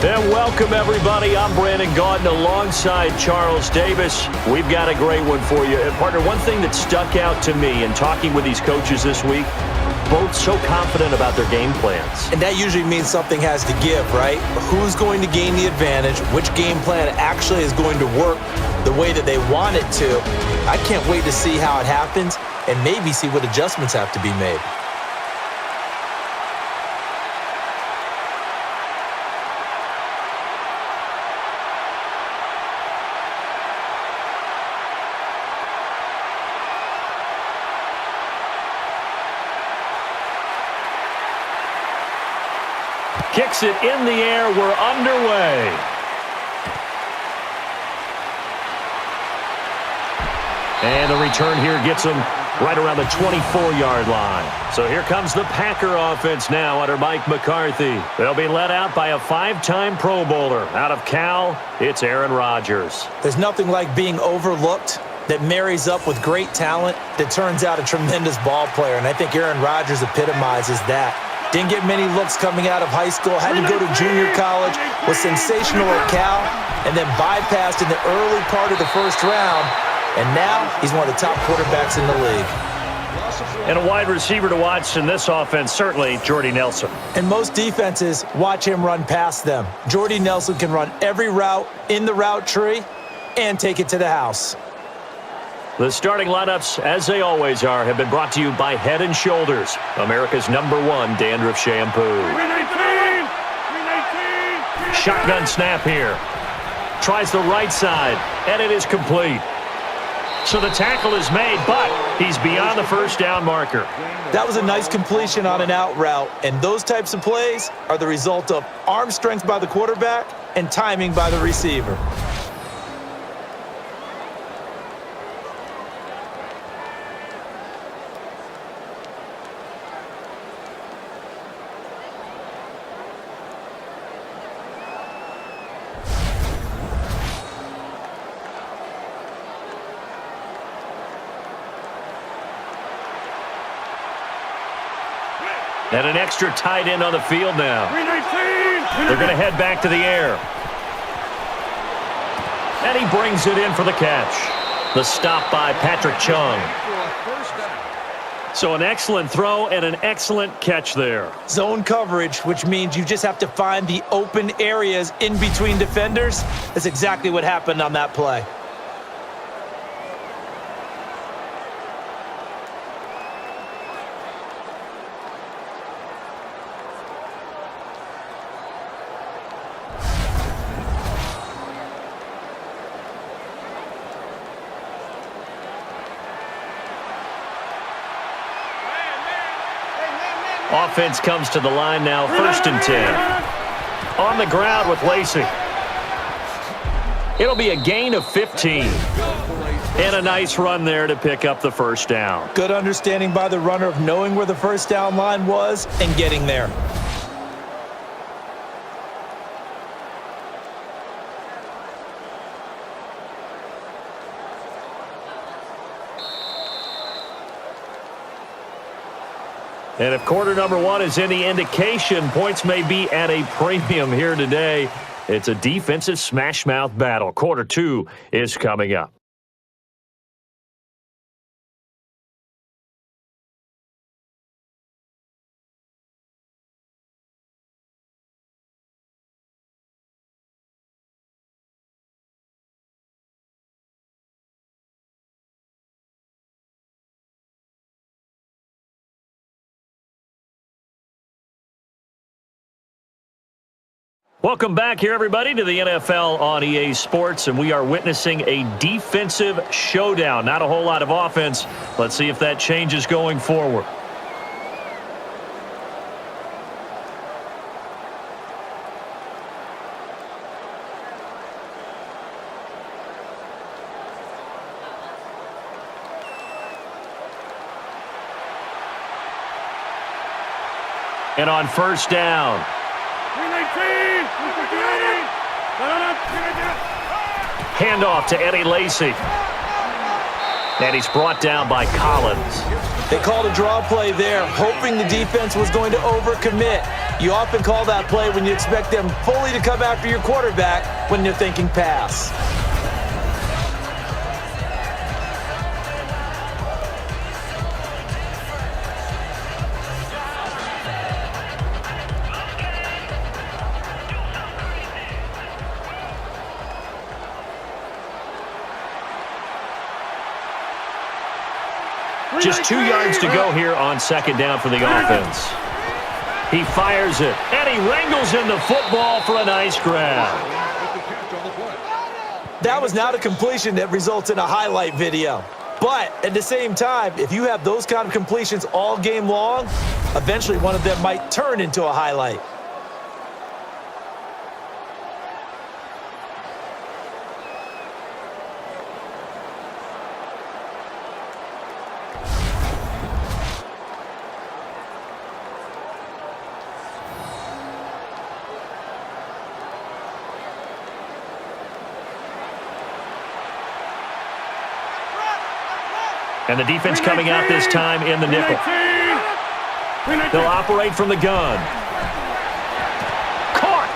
And welcome, everybody. I'm Brandon Gaudin alongside Charles Davis. We've got a great one for you. And, partner, one thing that stuck out to me in talking with these coaches this week, both so confident about their game plans. And that usually means something has to give, right? Who's going to gain the advantage? Which game plan actually is going to work the way that they want it to? I can't wait to see how it happens and maybe see what adjustments have to be made. Kicks it in the air. We're underway. And the return here gets them right around the 24-yard line. So here comes the Packer offense now under Mike McCarthy. They'll be led out by a 5-time Pro Bowler. Out of Cal, it's Aaron Rodgers. There's nothing like being overlooked that marries up with great talent that turns out a tremendous ball player. And I think Aaron Rodgers epitomizes that. Didn't get many looks coming out of high school. Had to go to junior college. Was sensational at Cal. And then bypassed in the early part of the first round. And now he's one of the top quarterbacks in the league. And a wide receiver to watch in this offense, certainly Jordy Nelson. And most defenses watch him run past them. Jordy Nelson can run every route in the route tree and take it to the house. The starting lineups, as they always are, have been brought to you by Head & Shoulders, America's #1 dandruff shampoo. 319! Shotgun snap here. Tries the right side, and it is complete. So the tackle is made, but he's beyond the first down marker. That was a nice completion on an out route, and those types of plays are the result of arm strength by the quarterback and timing by the receiver. And an extra tight end on the field now. They're going to head back to the air. And he brings it in for the catch. The stop by Patrick Chung. So an excellent throw and an excellent catch there. Zone coverage, which means you just have to find the open areas in between defenders. That's exactly what happened on that play. Offense comes to the line now, 1st and 10. On the ground with Lacey. It'll be a gain of 15. And a nice run there to pick up the first down. Good understanding by the runner of knowing where the first down line was and getting there. And if quarter number 1 is any indication, points may be at a premium here today. It's a defensive smash-mouth battle. Quarter 2 is coming up. Welcome back here, everybody, to the NFL on EA Sports, and we are witnessing a defensive showdown. Not a whole lot of offense. Let's see if that changes going forward. And on first down, handoff to Eddie Lacy. And he's brought down by Collins. They called a draw play there, hoping the defense was going to overcommit. You often call that play when you expect them fully to come after your quarterback when you're thinking pass. Just 2 yards to go here on second down for the offense. He fires it, and he wrangles in the football for a nice grab. That was not a completion that results in a highlight video. But at the same time, if you have those kind of completions all game long, eventually one of them might turn into a highlight. And the defense coming out this time in the nickel. They'll operate from the gun. Caught!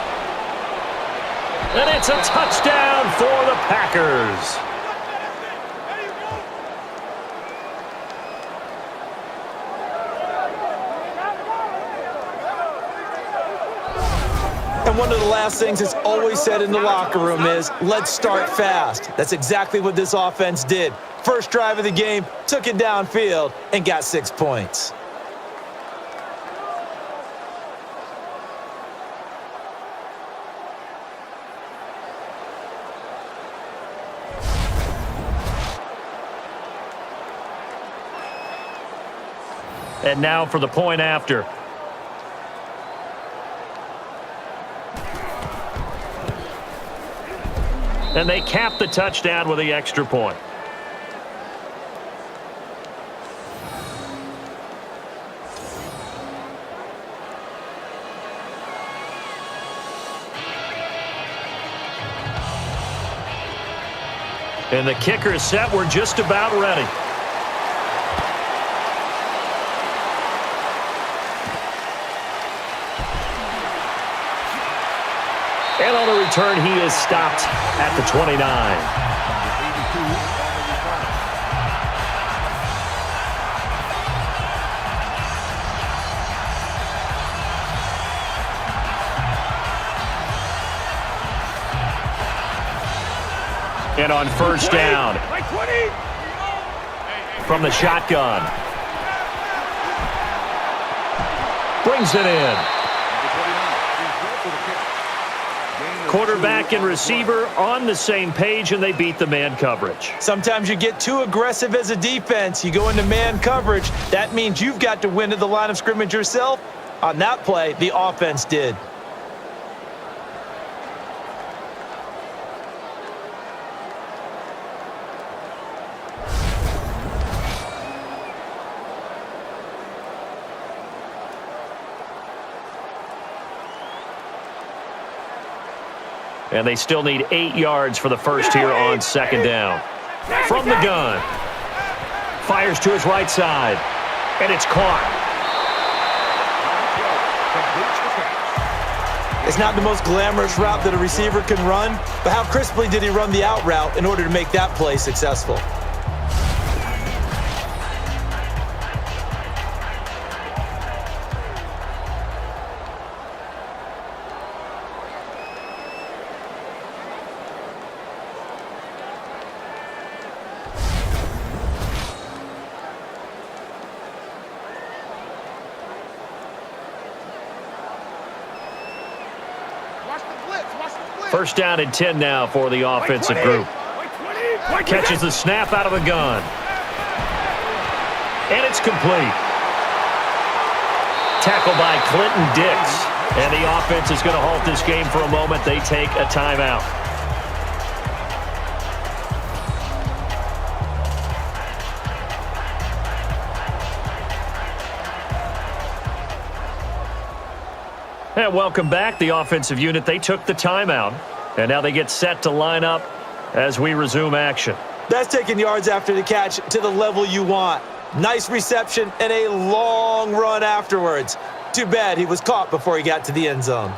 And it's a touchdown for the Packers. And one of the last things that's always said in the locker room is, let's start fast. That's exactly what this offense did. First drive of the game, took it downfield, and got 6 points. And now for the point after. And they cap the touchdown with the extra point. And the kicker is set. We're just about ready. And on the return, he is stopped at the 29. And on first down, from the shotgun, brings it in. Quarterback and receiver on the same page, and they beat the man coverage. Sometimes you get too aggressive as a defense. You go into man coverage. That means you've got to win at the line of scrimmage yourself. On that play, the offense did. And they still need 8 yards for the first here on second down. From the gun. Fires to his right side. And it's caught. It's not the most glamorous route that a receiver can run, but how crisply did he run the out route in order to make that play successful? First down and 10 now for the offensive group. Catches the snap out of the gun. And it's complete. Tackled by Clinton Dix. And the offense is going to halt this game for a moment. They take a timeout. And welcome back. The offensive unit, they took the timeout. And now they get set to line up as we resume action. That's taking yards after the catch to the level you want. Nice reception and a long run afterwards. Too bad he was caught before he got to the end zone.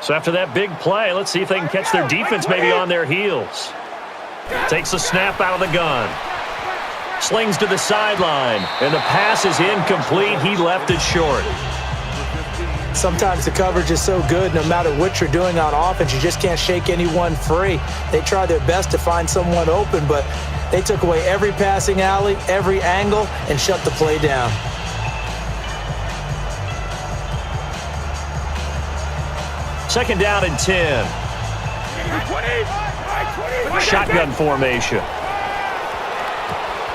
So after that big play, let's see if they can catch their defense maybe on their heels. Takes a snap out of the gun. Slings to the sideline, and the pass is incomplete. He left it short. Sometimes the coverage is so good, no matter what you're doing on offense, you just can't shake anyone free. They try their best to find someone open, but they took away every passing alley, every angle, and shut the play down. Second down and 10. Shotgun formation.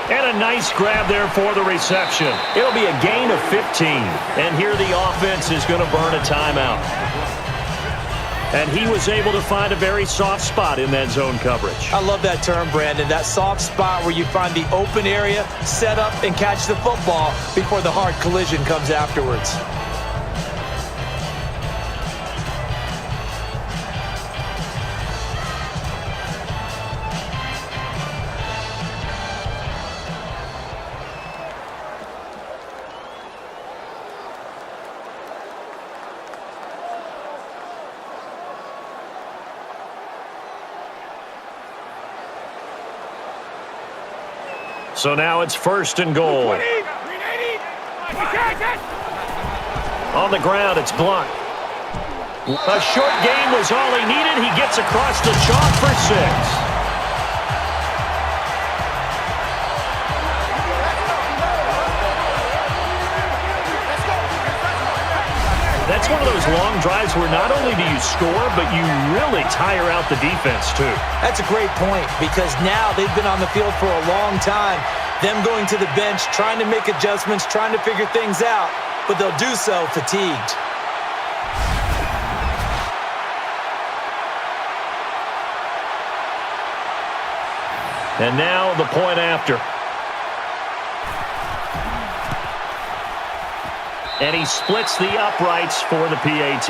And a nice grab there for the reception. It'll be a gain of 15. And here the offense is going to burn a timeout. And he was able to find a very soft spot in that zone coverage. I love that term, Brandon. That soft spot where you find the open area, set up, and catch the football before the hard collision comes afterwards. So now it's first and goal. On the ground, it's Blunt. A short gain was all he needed. He gets across the chalk for 6. That's one of those long drives where not only do you score, but you really tire out the defense, too. That's a great point because now they've been on the field for a long time. Them going to the bench, trying to make adjustments, trying to figure things out, but they'll do so fatigued. And now the point after. And he splits the uprights for the PAT.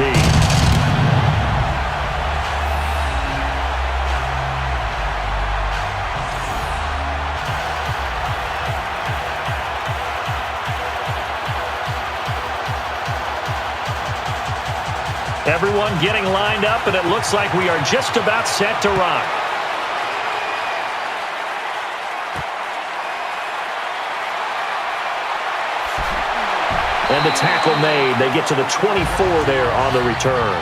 Everyone getting lined up, and it looks like we are just about set to rock. And the tackle made. They get to the 24 there on the return.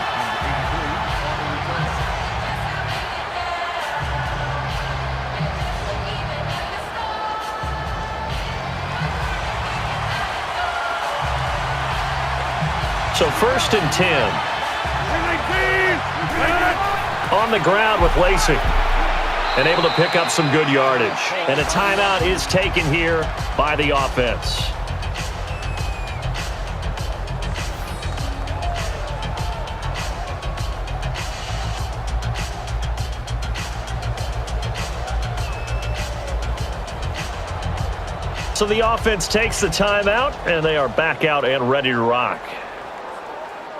So first and 10. On the ground with Lacey. And able to pick up some good yardage. And a timeout is taken here by the offense. So the offense takes the timeout, and they are back out and ready to rock.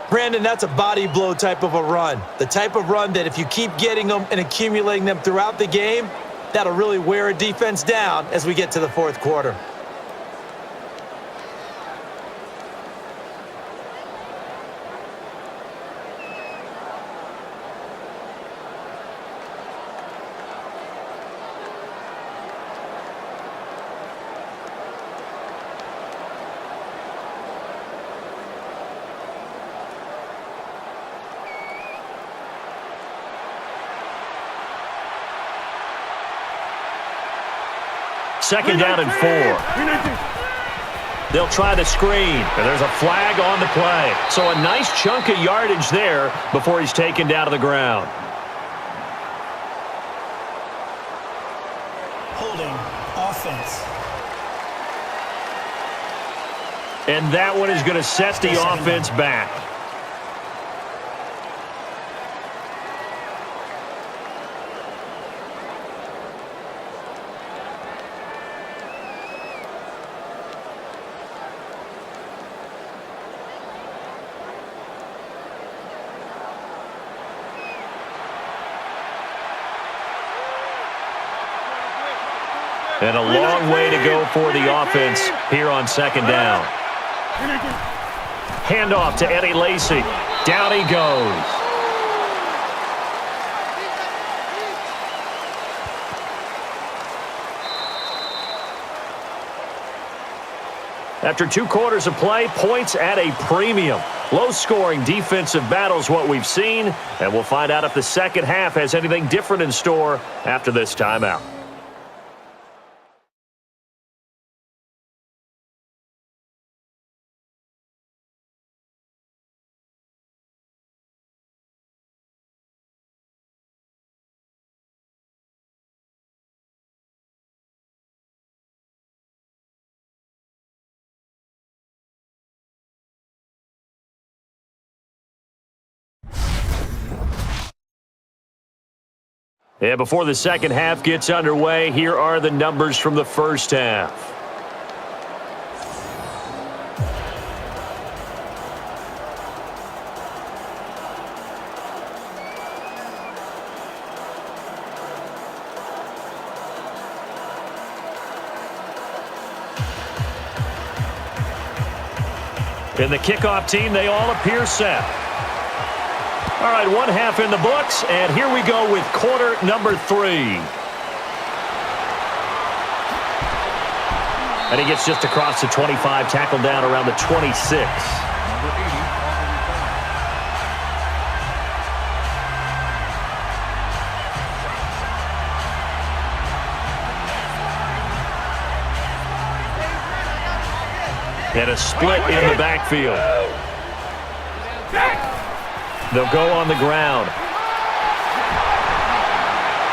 Brandon, that's a body blow type of a run. The type of run that if you keep getting them and accumulating them throughout the game, that'll really wear a defense down as we get to the fourth quarter. Second down and 4. They'll try the screen, and there's a flag on the play. So a nice chunk of yardage there before he's taken down to the ground. Holding offense. And that one is going to set the offense back. And a long way to go for the offense here on second down. Handoff to Eddie Lacy. Down he goes. After 2 quarters of play, points at a premium. Low-scoring defensive battle's what we've seen, and we'll find out if the second half has anything different in store after this timeout. And before the second half gets underway, here are the numbers from the first half. In the kickoff team, they all appear set. All right, one half in the books, and here we go with quarter number 3. And he gets just across the 25, tackled down around the 26. And a split in the backfield. They'll go on the ground.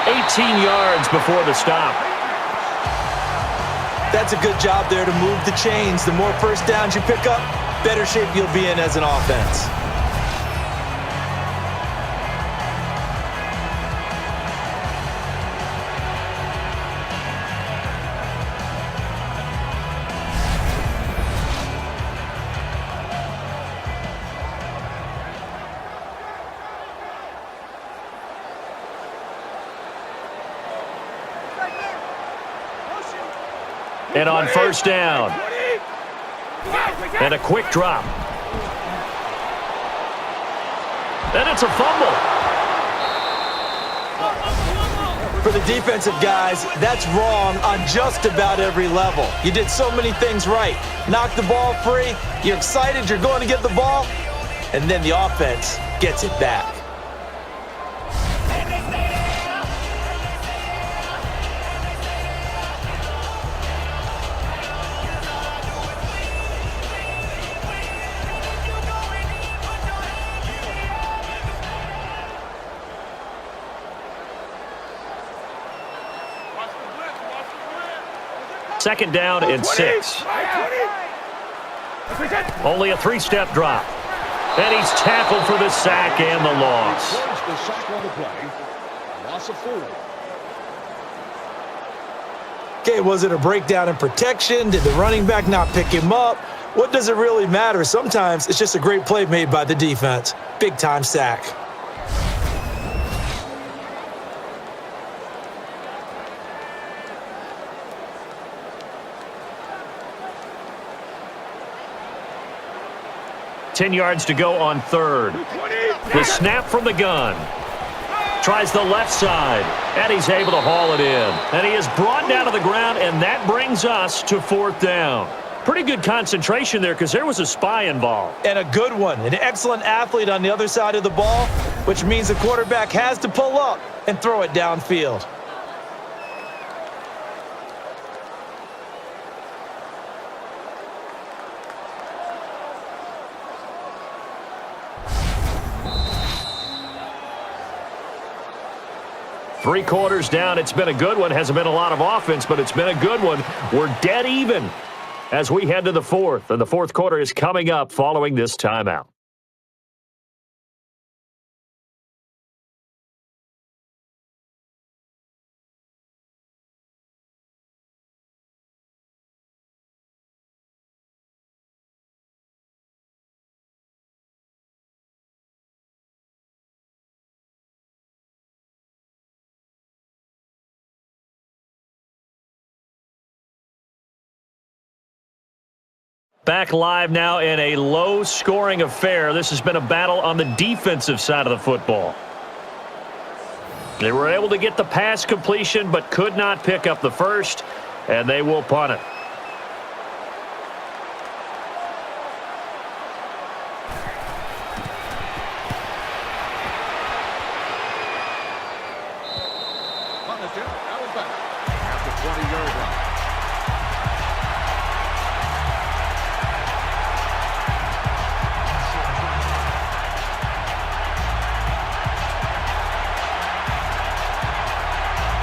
18 yards before the stop. That's a good job there to move the chains. The more first downs you pick up, better shape you'll be in as an offense. And on first down. And a quick drop. And it's a fumble. For the defensive guys, that's wrong on just about every level. You did so many things right. Knock the ball free. You're excited you're going to get the ball. And then the offense gets it back. Second down and 6. Only a 3-step drop. And he's tackled for the sack and the loss. Okay, was it a breakdown in protection? Did the running back not pick him up? What does it really matter? Sometimes it's just a great play made by the defense. Big-time sack. Ten yards to go on third. The snap from the gun. Tries the left side, and he's able to haul it in. And he is brought down to the ground, and that brings us to fourth down. Pretty good concentration there because there was a spy involved. And a good one. An excellent athlete on the other side of the ball, which means the quarterback has to pull up and throw it downfield. Three quarters down. It's been a good one. Hasn't been a lot of offense, but it's been a good one. We're dead even as we head to the fourth, and the fourth quarter is coming up following this timeout. Back live now in a low-scoring affair. This has been a battle on the defensive side of the football. They were able to get the pass completion, but could not pick up the first, and they will punt it.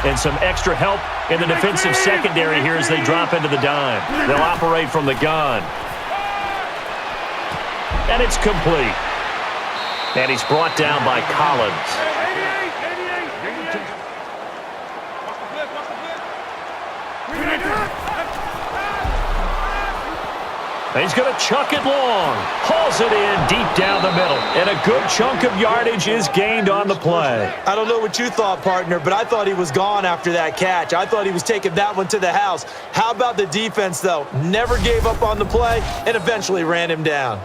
And some extra help in the defensive secondary here as they drop into the dime. They'll operate from the gun. And it's complete. And he's brought down by Collins. And he's going to chuck it long. Hauls it in deep down the middle. And a good chunk of yardage is gained on the play. I don't know what you thought, partner, but I thought he was gone after that catch. I thought he was taking that one to the house. How about the defense, though? Never gave up on the play and eventually ran him down.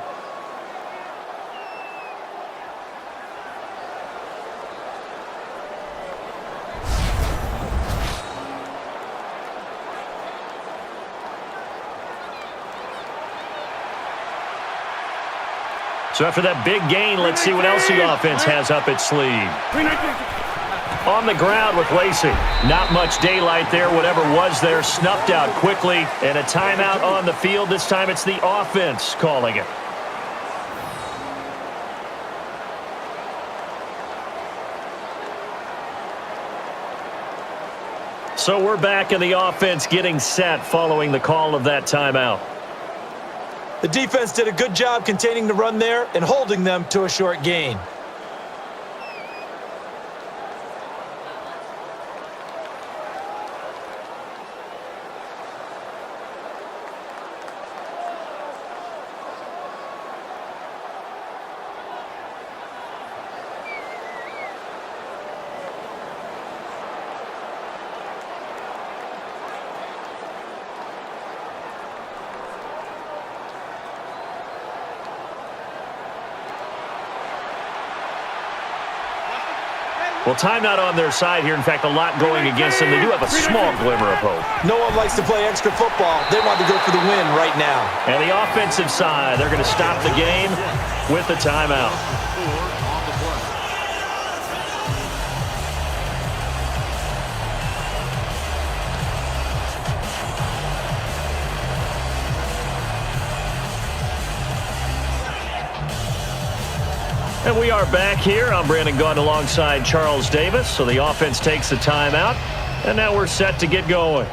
So after that big gain, let's see what else the offense has up its sleeve. On the ground with Lacey. Not much daylight there. Whatever was there snuffed out quickly. And a timeout on the field. This time it's the offense calling it. So we're back in the offense getting set following the call of that timeout. The defense did a good job containing the run there and holding them to a short gain. Well, timeout on their side here. In fact, a lot going against them. They do have a small glimmer of hope. No one likes to play extra football. They want to go for the win right now. And the offensive side, they're going to stop the game with the timeout. And we are back here. I'm Brandon Gaudin alongside Charles Davis. So the offense takes the timeout. And now we're set to get going.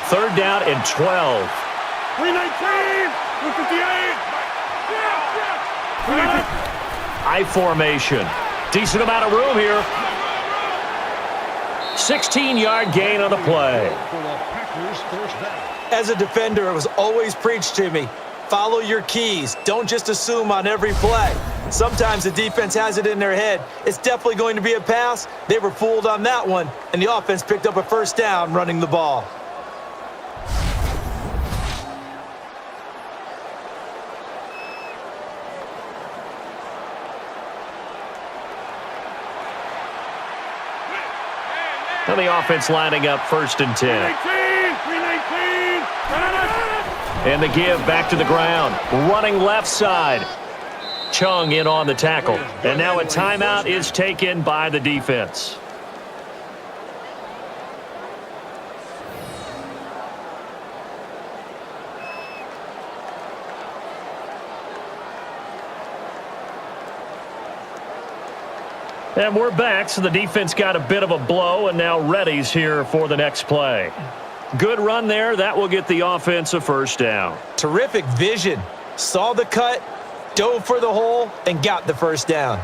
Third down and 12. 319, 158. I formation. Decent amount of room here. 16-yard gain on the play. As a defender, it was always preached to me, follow your keys. Don't just assume on every play. Sometimes the defense has it in their head. It's definitely going to be a pass. They were fooled on that one, and the offense picked up a first down running the ball. And the offense lining up 1st and 10. And the give back to the ground. Running left side. Chung in on the tackle. And now a timeout is taken by the defense. And we're back, so the defense got a bit of a blow and now readies here for the next play. Good run there. That will get the offense a 1st down. Terrific vision. Saw the cut, dove for the hole, and got the 1st down.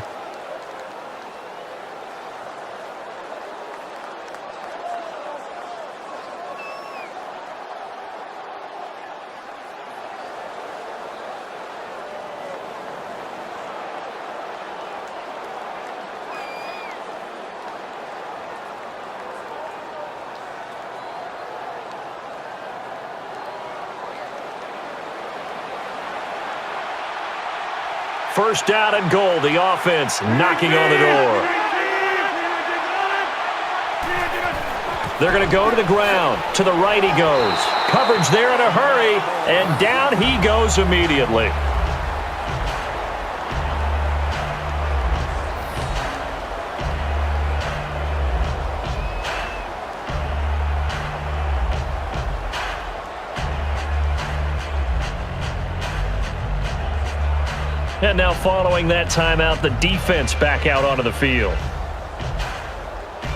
First down and goal. The offense knocking on the door. They're going to go to the ground. To the right he goes. Coverage there in a hurry. And down he goes immediately. And now following that timeout, the defense back out onto the field.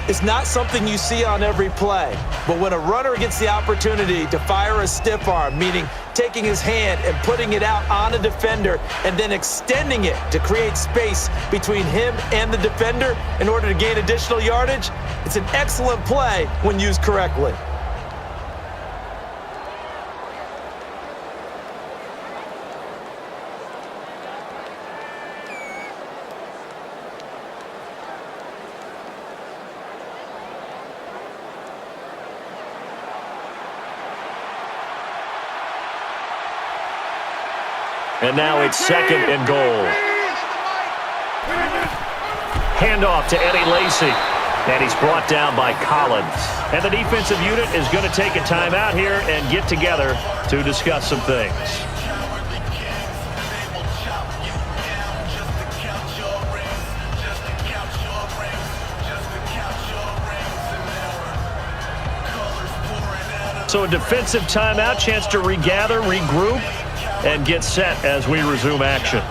It's not something you see on every play, but when a runner gets the opportunity to fire a stiff arm, meaning taking his hand and putting it out on a defender and then extending it to create space between him and the defender in order to gain additional yardage, it's an excellent play when used correctly. And now it's 2nd and goal. Handoff to Eddie Lacy. And he's brought down by Collins. And the defensive unit is going to take a timeout here and get together to discuss some things. So a defensive timeout, chance to regather, regroup, and get set as we resume action.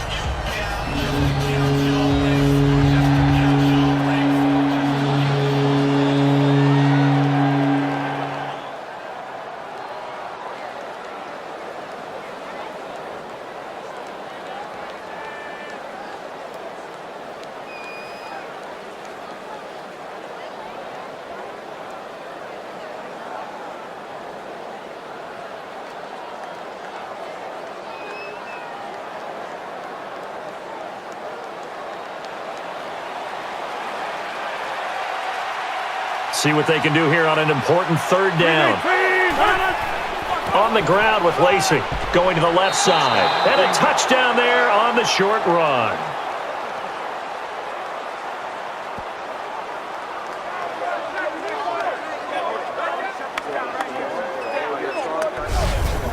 See what they can do here on an important 3rd down. On the ground with Lacy. Going to the left side. And a touchdown there on the short run.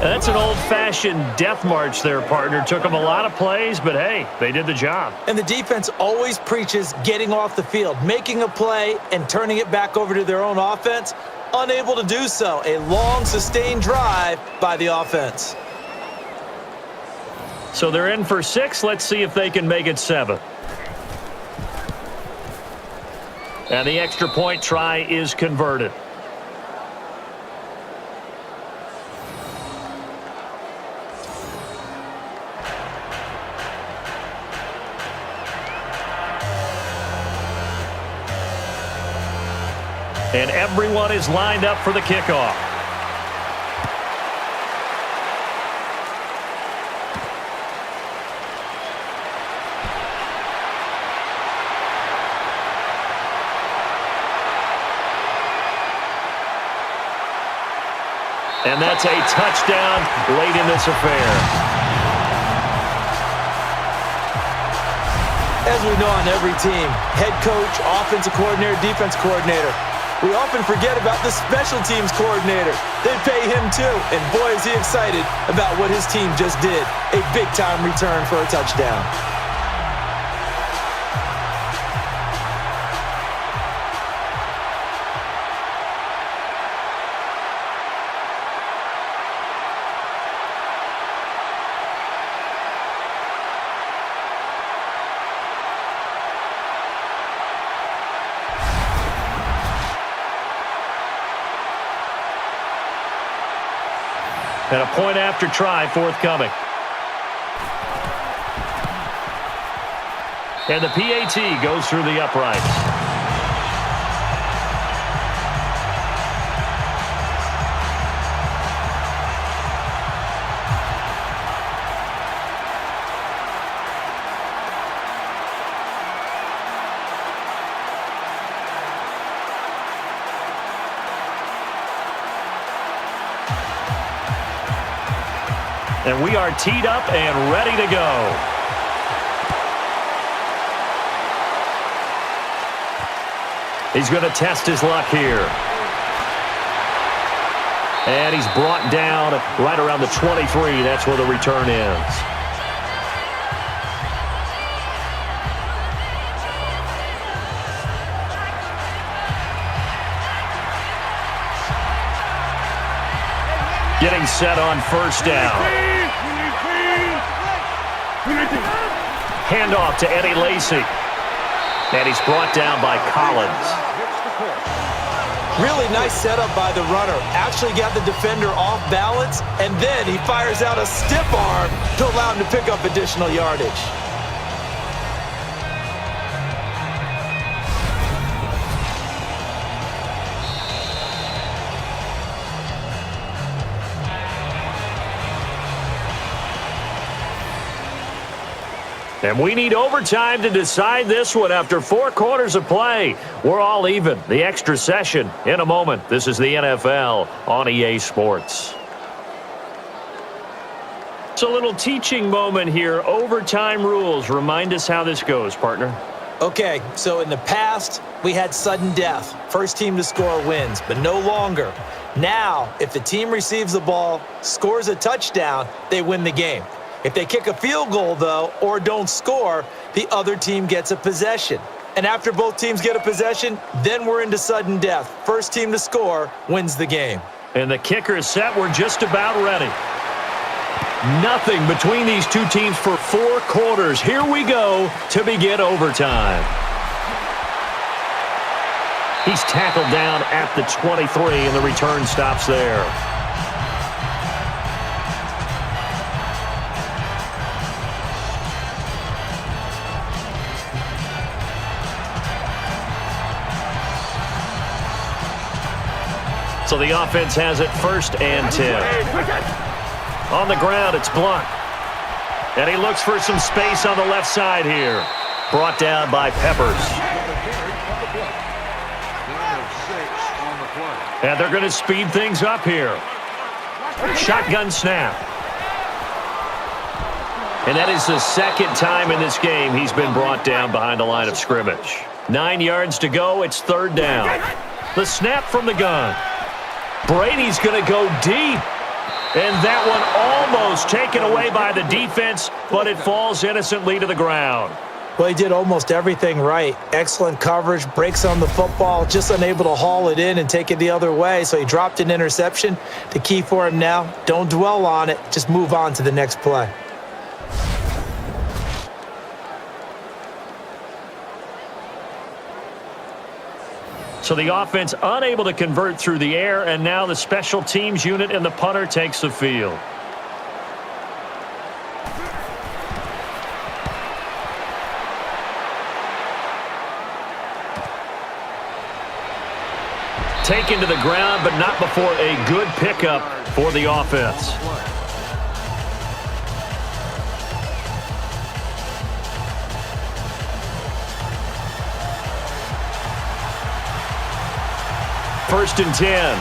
That's an old-fashioned death march there, partner. Took them a lot of plays, but hey, they did the job. And the defense always preaches getting off the field, making a play, and turning it back over to their own offense. Unable to do so. A long, sustained drive by the offense. So they're in for 6. Let's see if they can make it 7. And the extra point try is converted. And everyone is lined up for the kickoff. And that's a touchdown late in this affair. As we know on every team, head coach, offensive coordinator, defense coordinator, we often forget about the special teams coordinator. They pay him too, and boy is he excited about what his team just did. A big-time return for a touchdown. And a point after try forthcoming. And the PAT goes through the uprights. And we are teed up and ready to go. He's going to test his luck here. And he's brought down right around the 23. That's where the return ends. Getting set on first down. Handoff to Eddie Lacy. And he's brought down by Collins. Really nice setup by the runner. Actually got the defender off balance, and then he fires out a stiff arm to allow him to pick up additional yardage. And we need overtime to decide this one after 4 quarters of play. We're all even. The extra session in a moment. This is the NFL on EA Sports. It's a little teaching moment here. Overtime rules. Remind us how this goes, partner. Okay, so in the past, we had sudden death. First team to score wins, but no longer. Now, if the team receives the ball, scores a touchdown, they win the game. If they kick a field goal, though, or don't score, the other team gets a possession. And after both teams get a possession, then we're into sudden death. First team to score wins the game. And the kicker is set. We're just about ready. Nothing between these two teams for 4 quarters. Here we go to begin overtime. He's tackled down at the 23, and the return stops there. So the offense has it 1st and 10. On the ground, it's Blunt. And he looks for some space on the left side here. Brought down by Peppers. And they're going to speed things up here. Shotgun snap. And that is the 2nd time in this game he's been brought down behind the line of scrimmage. 9 yards to go. It's 3rd down. The snap from the gun. Brady's going to go deep. And that one almost taken away by the defense, but it falls innocently to the ground. Well, he did almost everything right. Excellent coverage, breaks on the football, just unable to haul it in and take it the other way. So he dropped an interception. The key for him now, don't dwell on it. Just move on to the next play. So the offense unable to convert through the air, and now the special teams unit and the punter takes the field. Taken to the ground, but not before a good pickup for the offense. First and 10.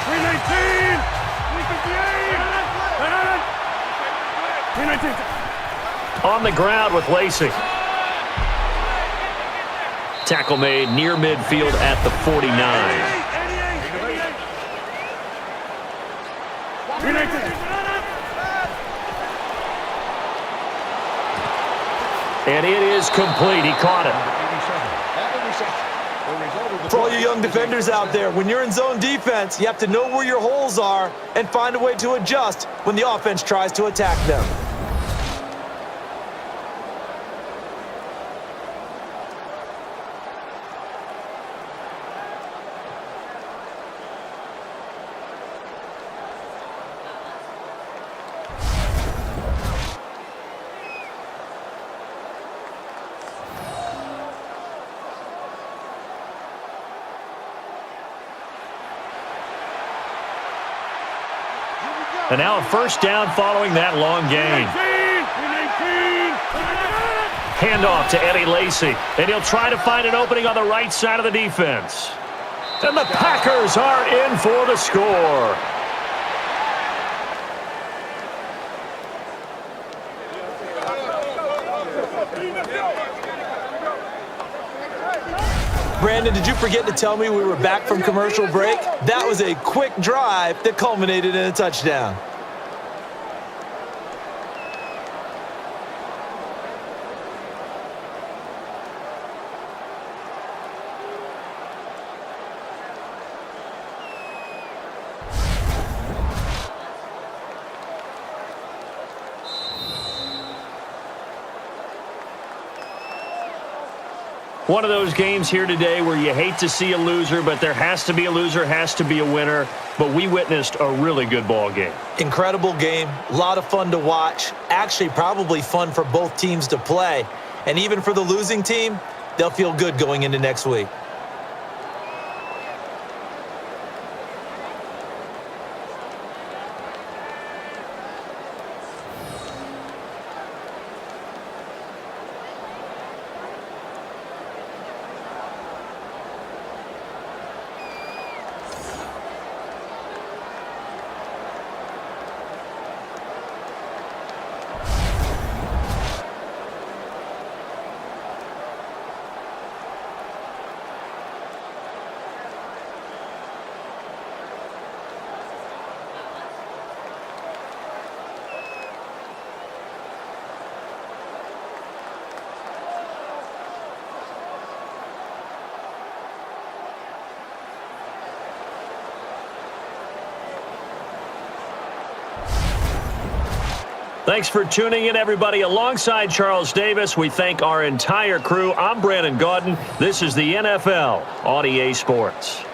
319. On the ground with Lacy. Tackle made near midfield at the 49. And it is complete. He caught it. For all you young defenders out there, when you're in zone defense, you have to know where your holes are and find a way to adjust when the offense tries to attack them. And now a first down following that long gain. Handoff to Eddie Lacy. And he'll try to find an opening on the right side of the defense. And the Packers are in for the score. Brandon, did you forget to tell me we were back from commercial break? That was a quick drive that culminated in a touchdown. One of those games here today where you hate to see a loser, but there has to be a loser, has to be a winner. But we witnessed a really good ball game. Incredible game, a lot of fun to watch. Actually, probably fun for both teams to play. And even for the losing team, they'll feel good going into next week. Thanks for tuning in, everybody. Alongside Charles Davis, we thank our entire crew. I'm Brandon Gaudin. This is the NFL on EA Sports.